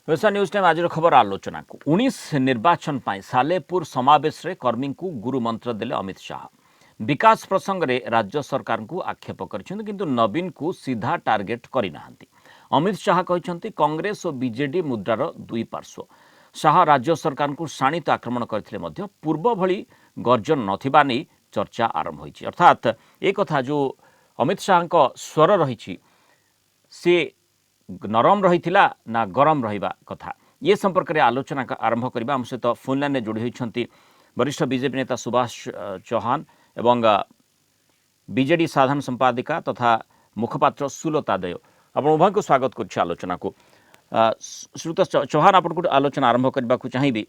वेसा news time आज खबर आलोचना को 19 निर्वाचन पाई सालेपुर समावेश रे कर्मी को गुरु मंत्र देले अमित शाह। विकास प्रसंग रे राज्य सरकार को आक्षेप करछिन किंतु नवीन को सीधा टार्गेट करिना। अमित शाह कहते कांग्रेस और बीजेडी मुद्रार दुई पार्श्व। शाह राज्य सरकार को शाणित आक्रमण करथिले मध्य पूर्व भली गर्जन नथिबा नै चर्चा आरंभ होईछि। अर्थात एक कथा जो अमित शाह का स्वर रही सी नरम रही ना गरम रहा कथा ये संपर्क में आलोचना आरंभ करबा। हम सहित फोन लाइन जोड़ी होती वरिष्ठ बीजेपी नेता सुभाष चौहान एवं बीजेडी साधारण संपादिका तथा मुखपात्र सुलता देव। आप उभय को स्वागत कर आलोचना को। श्रुत चौहान आपको आलोचना आरंभ करने को चाहिए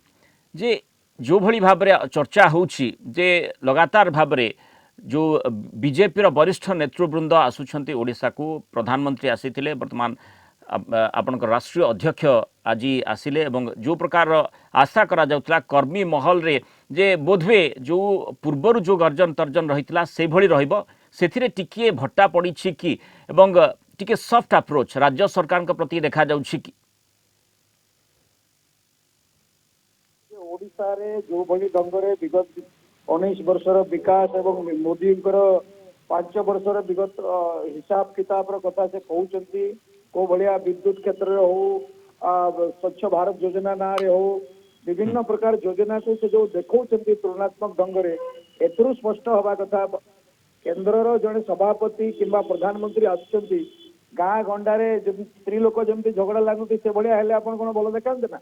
जे जो भली भाव में चर्चा होछि जे लगातार भाव में जो बीजेपी वरिष्ठ नेतृवृंद आसुछंती ओडिशा को प्रधानमंत्री आसीथिले वर्तमान आपनकर राष्ट्रीय अध्यक्ष आज आसिले एवं जो प्रकार आशा करा जाउतला कर्मी महल रे जे बोधवे जो पूर्वर जो गर्जन तर्जन रहितला से भली रहइबो सेथिरे टिके भट्टा पड़ी छि कि एवं टिके सॉफ्ट अप्रोच राज्य सरकार के प्रति देखा जाउछि कि ओडिशा रे जो भली ढंगरे विगत 19 वर्षर विकास एवं मोदी 5 वर्षर विगत हिसाब किताब कथा से कहउचंती को भलिया विद्युत क्षेत्र हो स्वच्छ भारत योजना ना रे हो विभिन्न प्रकार योजना को से जो देखौचंती तुलनात्मक ढंग रे एथरु स्पष्ट हवा कथा केंद्र जड़े सभापति किंबा प्रधानमंत्री आसुचंती गाँ गंडारे स्त्री लोक जमती झगड़ा लागुती से भलिया हेले आपण कोन बोल देखांते ना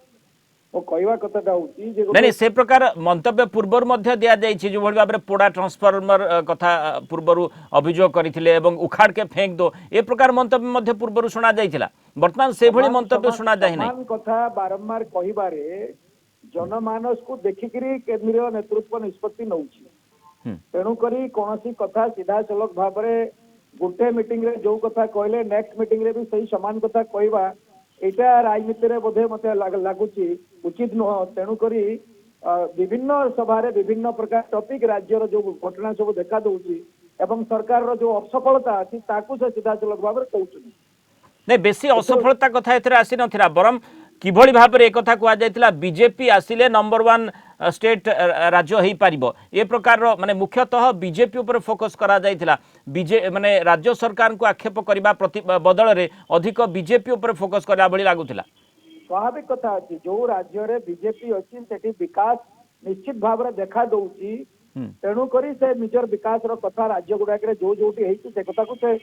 कहवा कथाटा होची जे नहीं से प्रकार मंतव्य पूर्वर मध्य दिया जाइछि जो भाव में पोड़ा ट्रांसफार्मर कथा पूर्वर अभियोग करथिले एवं उखाड़ के फेंक दो ए प्रकार मंतव्य मध्य पूर्वर सुना जाइथिला। वर्तमान से भली मंतव्य सुना जाहि नै कथा बारंबार कहिबारे जनमानस को देखिकरी केंद्रीय नेतृत्व निष्पत्ति नउछि तेणु करी कोनोसी कथा सीधा सलख भाव में गुटे मीटिंग रे जो कथा कहले नेक्स्ट मीटिंग रे भी सही समान कथा कहवा एटा राजनीति रे बोधे मते लागुची उचित नुह। तेणु करी विभिन्न सभा विभिन्न प्रकार टॉपिक राज्यर जो घटना सब देखा दउची एवं सरकार रो जो असफलता अछि ताकू से सीधा सलख भाव में कहउची नहीं बेसी असफलता कथा एथरे आसी नथिरा बरम किभली भाव में एक कथा कहा जायतिला बीजेपी आसिले नंबर 1 स्टेट राज्य हो पारिबो ए प्रकार माने मुख्यतः बीजेपी ऊपर फोकस करा जायतिला माने राज्य सरकार को आक्षेप करबा प्रति बदल रे अधिक बीजेपी ऊपर फोकस करा भली लागुतिला। स्वाभाविक कथा अछि जो राज्य रे बीजेपी अछि सेठी विकास निश्चित भाव में देखा दउची तेणु करी से निजर विकास रो कथा राज्य गुडा के जो जोटी हेछि से कथा को से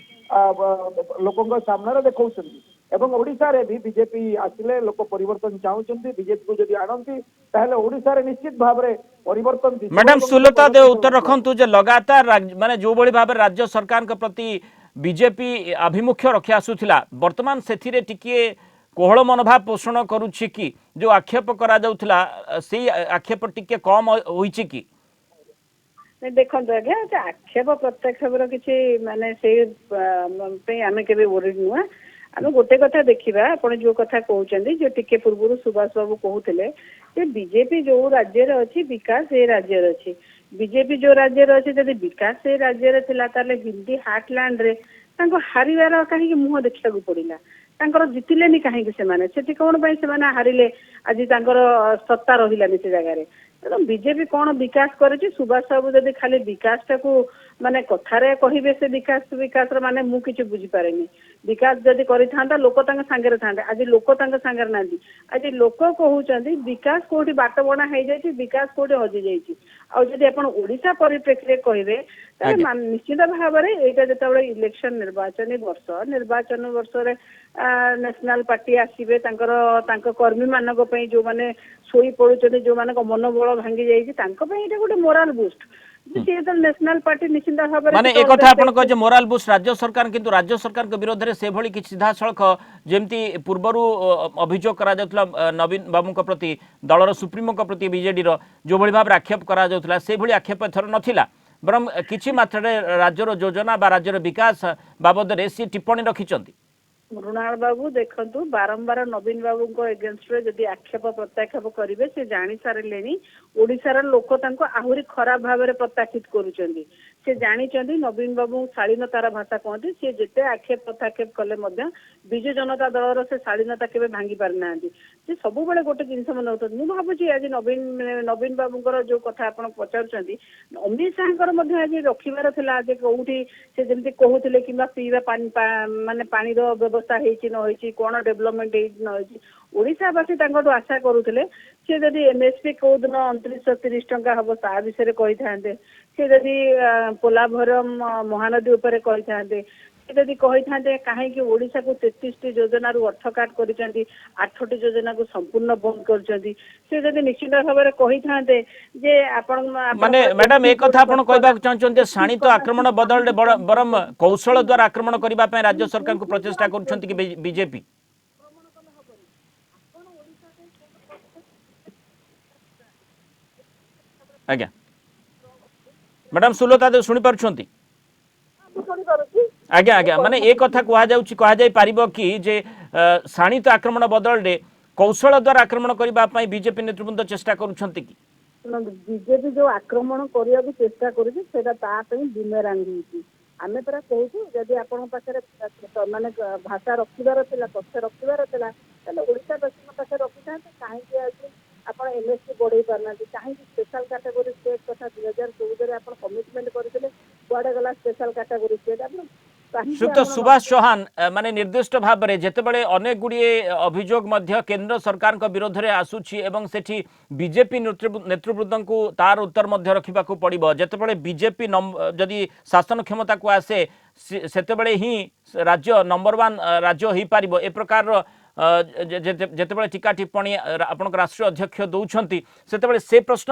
लोकंग सामने देखौछन्ती एवं ओडिशा रे भी बीजेपी आसिले लोक परिवर्तन चाहउछन्ती बीजेपी को जदि आनंती ताहले ओडिशा रे निश्चित भाव में परिवर्तन दिसो। मैडम सुलता दे उत्तर रखंतु जे लगातार माने जो बड़ी भाव राज्य सरकार के प्रति बीजेपी आभिमुख्य रखि आसुथिला वर्तमान सेथिरे टिके कोहल मनोभाव पोषण करूछि कि जो आक्षेप करा जाउथिला सेही आक्षेप टिके कम होईछि कि देखो आज्ञा आक्षेप प्रत्यक्ष किसी माने से आम के वरिड नुआ आम गोटे कथा देखा आप जो कथा कहते जो टिके पूर्व सुभाष बाबू कहते बीजेपी जो राज्य अच्छी विकास ये राज्य अच्छी बीजेपी जो राज्य अच्छी जब विकास से राज्य ताले हिंदी हार्टलैंड रे हारिवार कहीं मुह देखा पड़ा तांकर जितिलेनी कहीं से कौन से हारिले आज सत्ता रहिलानी से जगह तेणु बीजेपी कौन विकास करे सुभाष बाबू जब खाली विकास टाक माने कथारे कहिबे से विकास माने मु किछ बुझी पारेनी विकास जदि करिथांता लोक तांग संगे थांते आज लोक तांग संगे नांदी आज लोक कहउचंदी विकास कोठी बाट बणा हे जायछि विकास कोठी हजि जायछि आ जदि आपण ओडिशा परिप्रेक्षी कहिबे त निश्चित भाव में एटा जतबे इलेक्शन निर्वाचन वर्ष रे नेशनल पार्टी आसीबे तांकर कर्मी मानक पई जो माने सोई पड़ुचंदी जो मानक मनोबल भांगी जायछि तांको पई एटा गोटे मोराल बूस्ट नेशनल पार्टी निश्चित भाव माने एक कथा आपण कहे मोराल बूस्ट राज्य सरकार किंतु राज्य सरकार के विरोध में से भली कि सीधा सड़क जेमती पूर्वर अभियोग करा जाउतला नवीन बाबू के प्रति दलर सुप्रीमो के प्रति बीजेडी रो जो भली भाव आक्षेप करा जाउतला से भली आक्षेप एथर नथिला बरम किछि मात्रा राज्यर योजना बा राज्यर विकास बाबद रे सी टिप्पणी रखिचंती। मृणाल बाबू देखु बारंबार नवीन बाबू को एगेन्स्ट रे जदि आक्षेप प्रत्याक्षेप करेंगे से जानी सारे ओडिशार लोक आहरी खराब भाव में प्रत्याखित करुचंदी से जानिचंदी नवीन बाबू शालीनतार भाषा कहते सी जिते आक्षेप प्रत्याक्षेप कले विजु जनता दल से शालीनता केवे भांगी पारि ना से सब बेले गोटे जिनस मन मुझे भावुँ आज नवीन बाबूर जो कथा आप पचारुंट अमित शाह आज रखार आज कौटी से जमी कहते कि पीवा माने पानी व्यवस्था होती कौन डेभलपमेंट ओडावासी आशा करुले सी जदि एमएसपी कौ दिन 2930 टंका हम ता विषय कही था सी जदि पोलाभरम महानदी उपर कही था जदि कही था कहीं ओडिशा को 33 योजना अर्थ काट कर 8टी योजना को संपूर्ण बंद कर निश्चित भाव में कही था माने मैडम एक कथा आपण कहबा चाहछन शाणित आक्रमण बदल बरम कौशल द्वारा आक्रमण करबा पय राज्य सरकार को प्रचेष्टा करूछंती कि बीजेपी आज्ञा मैडम सुलता दे सुनी पारुछंती आज्ञा आज्ञा माने एक कथा कह जाई पारिबो कि जे शाणित आक्रमण बदल रे कौशल द्वारा आक्रमण करबा पय बीजेपी नेतृवृंद चेष्टा करूछंती कि बीजेपी जो आक्रमण करने को चेष्टा करेंगे आमे परा कहूँ जदि आपण पाखे माने भाषा रखिबार तथ्य रखिबार ओडावासी पाखे रखी था कहीं आज आप एमएसपी बढ़े पारना कहीं स्पेशल कैटेगरी स्टेट कथा 2014 आप कमिटमेंट करते कुआडे गला special category state Shriyukta Subhash Chauhan माने निर्दिष्ट भाव में जितेबाला अनेक गुड़िए अभियोग मध्य केंद्र सरकार विरोध में आसूची एवं सेठी बीजेपी नेतृवृंद को तार उत्तर मध्य रखा पड़ो जितेबाला बीजेपी जदि शासन क्षमता को आसे सेतेबेले ही राज्य नंबर 1 राज्य हो पार ए प्रकार जितेबाला टीका टिप्पणी आपण राष्ट्रीय अध्यक्ष दौरान सेतेबेले से प्रश्न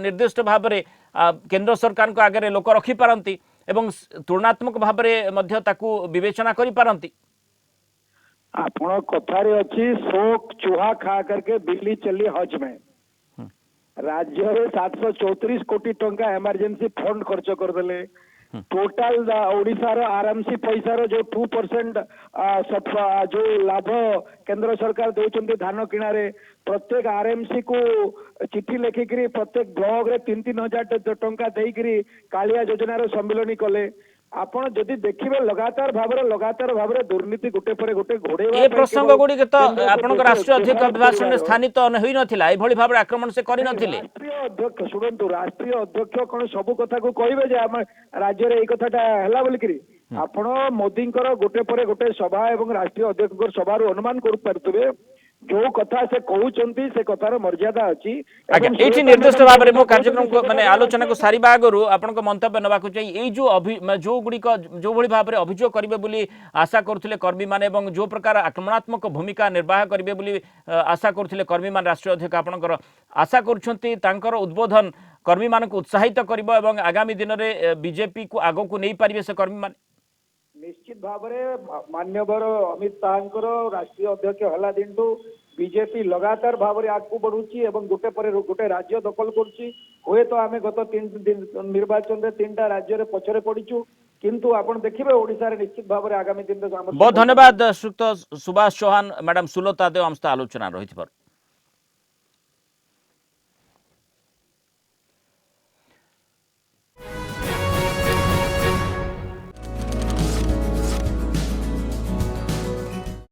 निर्दिष्ट भाव में केंद्र सरकार को आगे लोक रखिपारती एवं तुलनात्मक भाव में विवेचना करी पारंती आपण कथारे अच्छी शोक चूहा खा करके बिल्ली चली हज में राज्य में 734 कोटी टंका इमरजेंसी फंड खर्च करदेले टोटाल ओडिशार आरामसी पैसार जो 2% जो लाभ केंद्र सरकार दौरान धान किणारे प्रत्येक आरएमसी को चिठी लिखिकी प्रत्येक ब्लॉक रे 3-3 हजार टंका देकरी कालिया योजनार सम्मिलनी कले आपण जदि देखिबे लगातार भाव दुर्नीति गोटे पर गोटे घोड़े ए प्रसंग गुडी के तो आपण राष्ट्रीय अध्यक्ष अभिभाषण में स्थानित होई नथिला ए भली भाव आक्रमण से करि नथिले राष्ट्रीय अध्यक्ष सुनंतु राष्ट्रीय अध्यक्ष कोन सब कथा को कहबे जे हम राज्य रे ए कथाटा हला बोली करी आपण मोदी गोटे पर गोटे सभा एवं राष्ट्रीय अध्यक्ष सभा अनुमान कर पारतबे जो कथा से कहउचंती से कथार मर्यादा अछि एठी निर्दिष्ट भाव में मो कार्यक्रम को माने आलोचना को सारी आगु आपन मंतव्य नबाकु चाहिए जो जो गुड़िक जो भली भाव में अभियोग करेंगे बोली आशा करुले कर्मी माने एवं जो प्रकार आक्रमणात्मक भूमिका निर्वाह करेंगे बोली आशा करुले कर्मी मान राष्ट्रीय अध्यक्ष आपनकर आशा करुछंती तांकर उद्बोधन कर्मी मान को उत्साहित करिबो एवं आगामी दिन में बीजेपी को आगो को नहीं पारिबे से कर्मी मान निश्चित भाव में मान्यवर अमित शाह राष्ट्रीय अध्यक्ष हला दिन बीजेपी लगातार भाव में आगू बढ़ुची एवं गोटे पर गोटे राज्य दखल करुच्ची हुए तो आम गत 3 दिन निर्वाचन में 3टा राज्य रे पछरे पड़ीचु किंतु आपण देखिबे ओडिसा रे निश्चित भाव में आगामी दिन बहुत धन्यवाद श्रीयुक्त सुभाष चौहान मैडम सुलता देव आलोचना रही।